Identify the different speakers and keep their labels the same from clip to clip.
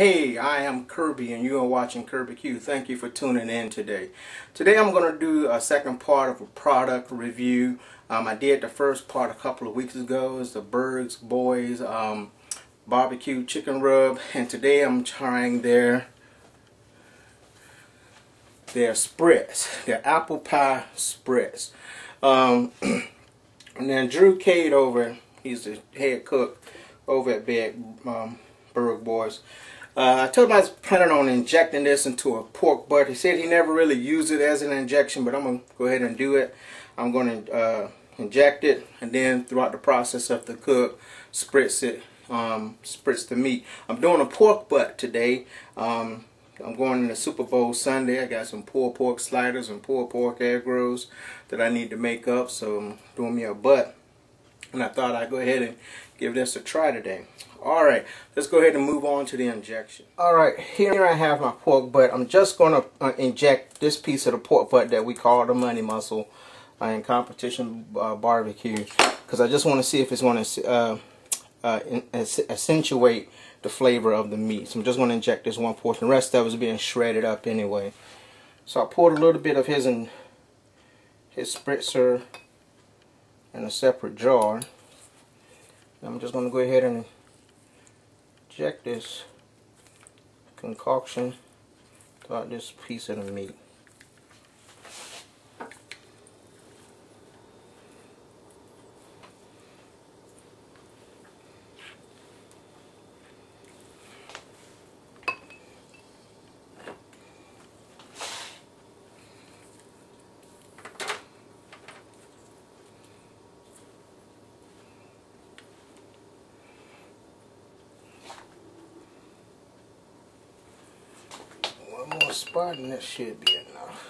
Speaker 1: Hey, I am Kirby and you are watching KIRBBQ. Thank you for tuning in today. Today I'm going to do a second part of a product review. I did the first part a couple of weeks ago. It's the Burg Boyz BBQ chicken rub, and today I'm trying their Spritz, their apple pie Spritz. And then Drew Cade over, he's the head cook over at Burg Boyz. I told him I was planning on injecting this into a pork butt. He said he never really used it as an injection, but I'm going to go ahead and do it. I'm going to inject it, and then throughout the process of the cook, spritz the meat. I'm doing a pork butt today. I'm going into Super Bowl Sunday. I got some pulled pork sliders and pulled pork egg rolls that I need to make up, so I'm doing me a butt. And I thought I'd go ahead and give this a try today. Alright, let's go ahead and move on to the injection. Alright, here I have my pork butt. I'm just going to inject this piece of the pork butt that we call the money muscle in competition barbecue, because I just want to see if it's going to accentuate the flavor of the meat. So I'm just going to inject this one portion. The rest of it is being shredded up anyway. So I poured a little bit of his spritzer in a separate jar. I'm just going to go ahead and inject this concoction throughout this piece of the meat. One more spot and that should be enough.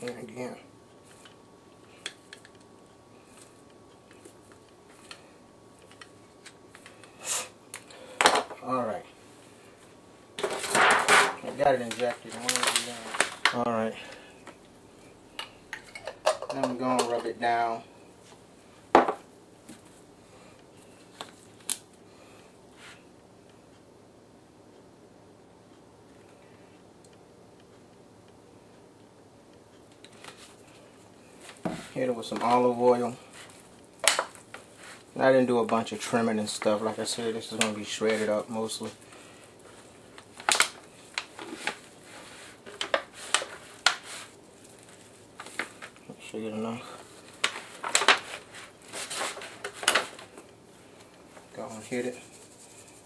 Speaker 1: And again. Alright. I got it injected. Alright. Now I'm going to rub it down. Hit it with some olive oil. And I didn't do a bunch of trimming and stuff. Like I said, this is going to be shredded up mostly. Should get enough. Go and hit it.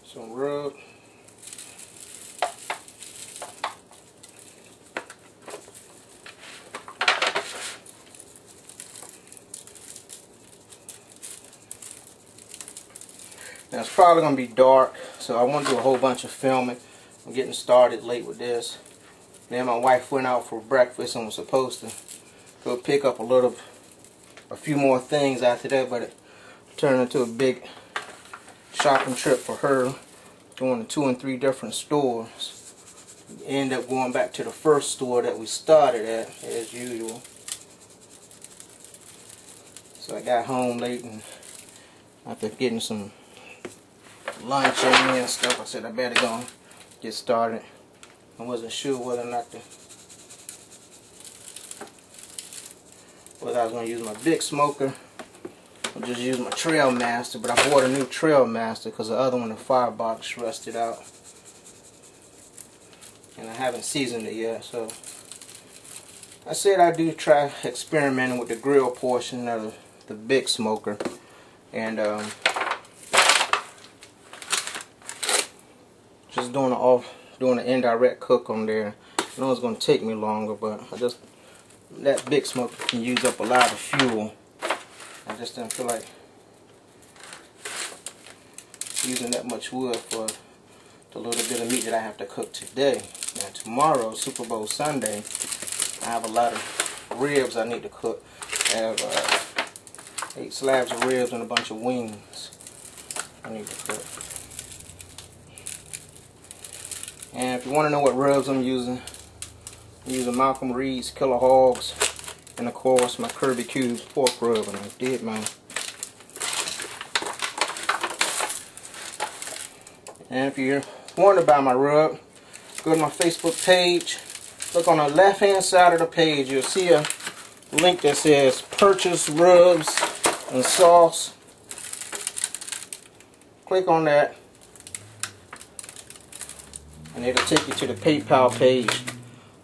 Speaker 1: Some rub. Now it's probably going to be dark, so I want to do a whole bunch of filming. I'm getting started late with this. Then my wife went out for breakfast and was supposed to go pick up a few more things after that, but it turned into a big shopping trip for her, going to 2 and 3 different stores. We ended up going back to the first store that we started at, as usual. So I got home late, and after getting some lunch and stuff, I said I better go and get started. I wasn't sure whether I was going to use my big smoker or just use my Trail Master, but I bought a new Trail Master because the other one, the firebox, rusted out, and I haven't seasoned it yet. So I said I do try experimenting with the grill portion of the big smoker, and just doing an indirect cook on there. I know it's going to take me longer, but that big smoker can use up a lot of fuel. I just didn't feel like using that much wood for the little bit of meat that I have to cook today. Now tomorrow, Super Bowl Sunday, I have a lot of ribs I need to cook. I have 8 slabs of ribs and a bunch of wings I need to cook. And if you want to know what rubs I'm using Malcolm Reed's Killer Hogs, and of course my KIRBBQ pork rub, and I did mine. And if you're want to buy my rub, go to my Facebook page. Look on the left hand side of the page. You'll see a link that says purchase rubs and sauce. Click on that and it'll take you to the PayPal page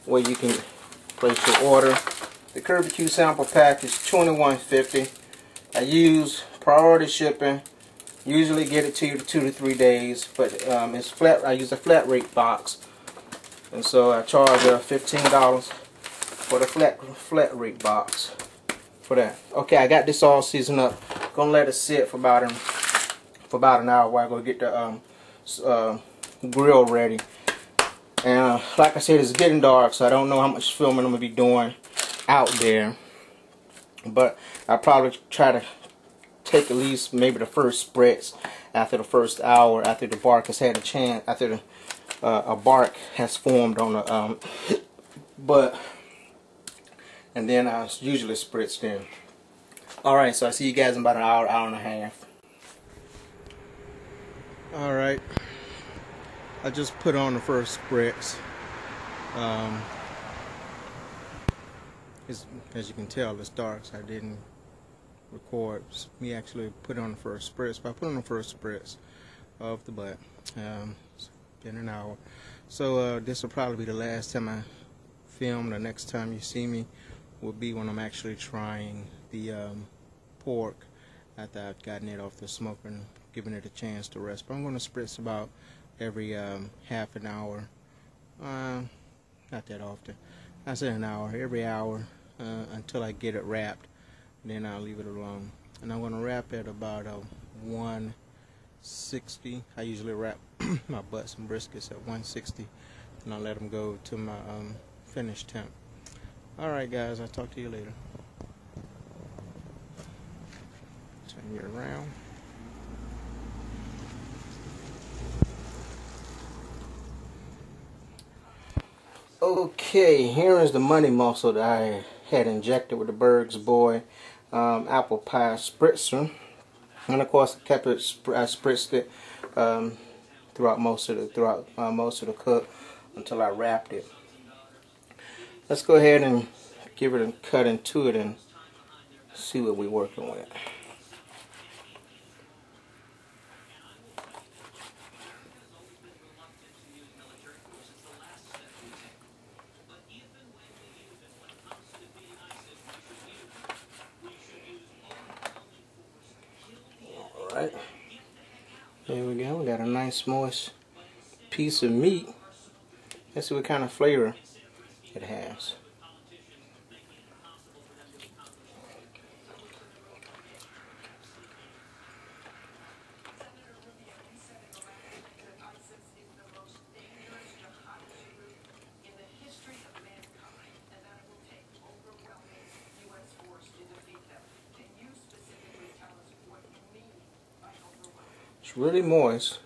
Speaker 1: where you can place your order. The KIRBBQ sample pack is $21.50. I use priority shipping. Usually get it to you in 2 to 3 days, but it's flat. I use a flat rate box, and so I charge $15 for the flat rate box for that. Okay, I got this all seasoned up. Gonna let it sit for about an hour while I go get the grill ready. And like I said, it's getting dark, so I don't know how much filming I'm gonna be doing out there. But I'll probably try to take at least maybe the first spritz after the first hour, after the bark has had a chance, after the a bark has formed on the butt, and then I usually spritz then. Alright, so I see you guys in about an hour, hour and a half. Alright, I just put on the first spritz. As you can tell, it's dark, so I didn't record me actually put on the first spritz, but I put on the first spritz of the butt. It's been an hour, so this will probably be the last time I film. The next time you see me will be when I'm actually trying the pork after I've gotten it off the smoker and giving it a chance to rest. But I'm going to spritz about every half an hour, not that often. I say an hour, every hour until I get it wrapped. Then I'll leave it alone. And I'm going to wrap at about 160. I usually wrap my butts and briskets at 160. And I'll let them go to my finished temp. Alright guys, I'll talk to you later. Turn it around. Okay, here is the money muscle that I had injected with the Burg Boyz apple pie spritzer, and of course I kept it. I spritzed it throughout most of the cook until I wrapped it. Let's go ahead and give it a cut into it and see what we're working with. Alright, there we go. We got a nice moist piece of meat. Let's see what kind of flavor it has. It's really moist,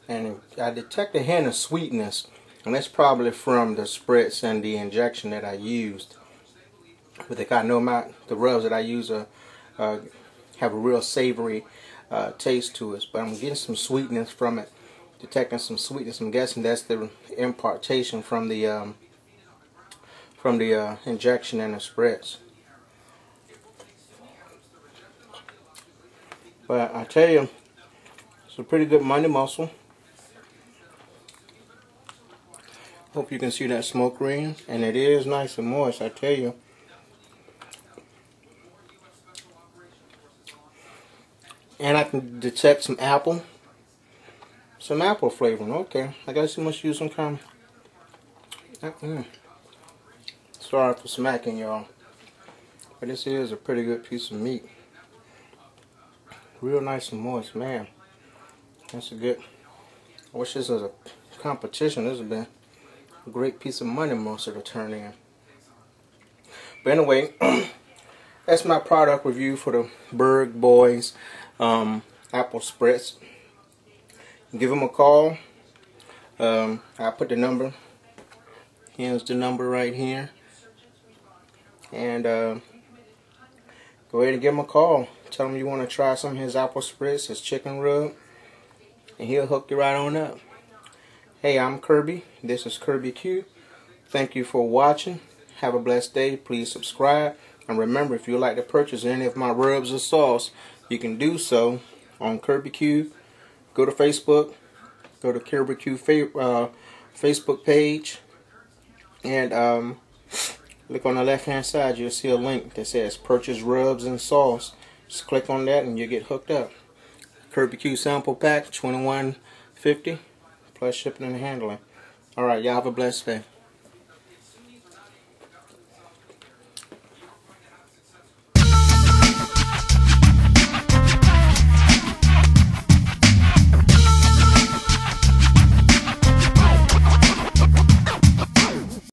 Speaker 1: and I detect a hint of sweetness, and that's probably from the spritz and the injection that I used. But I know the rubs that I use have a real savory taste to it, but I'm getting some sweetness from it, detecting some sweetness. I'm guessing that's the impartation from the injection and the spritz. But I tell you, it's a pretty good money muscle. Hope you can see that smoke ring, and it is nice and moist, I tell you. And I can detect some apple flavoring. Okay, I guess you must use some kind of... Sorry for smacking y'all, but this is a pretty good piece of meat. Real nice and moist, man. That's a good... I wish this was a competition. This would have been a great piece of money muscle to turn in. But anyway, that's my product review for the Burg Boyz apple spritz. Give them a call. I'll put the number. Here's the number right here. And go ahead and give him a call. Tell him you want to try some of his apple spritz, his chicken rub. and he'll hook you right on up. Hey, I'm Kirby. This is KIRBBQ. Thank you for watching. Have a blessed day. Please subscribe. And remember, if you'd like to purchase any of my rubs or sauce, you can do so on KIRBBQ. Go to Facebook. Go to KIRBBQ Facebook page. And look on the left hand side. You'll see a link that says purchase rubs and sauce. Just click on that and you get hooked up. KIRBBQ sample pack, $21.50 plus shipping and handling. Alright, y'all have a blessed day.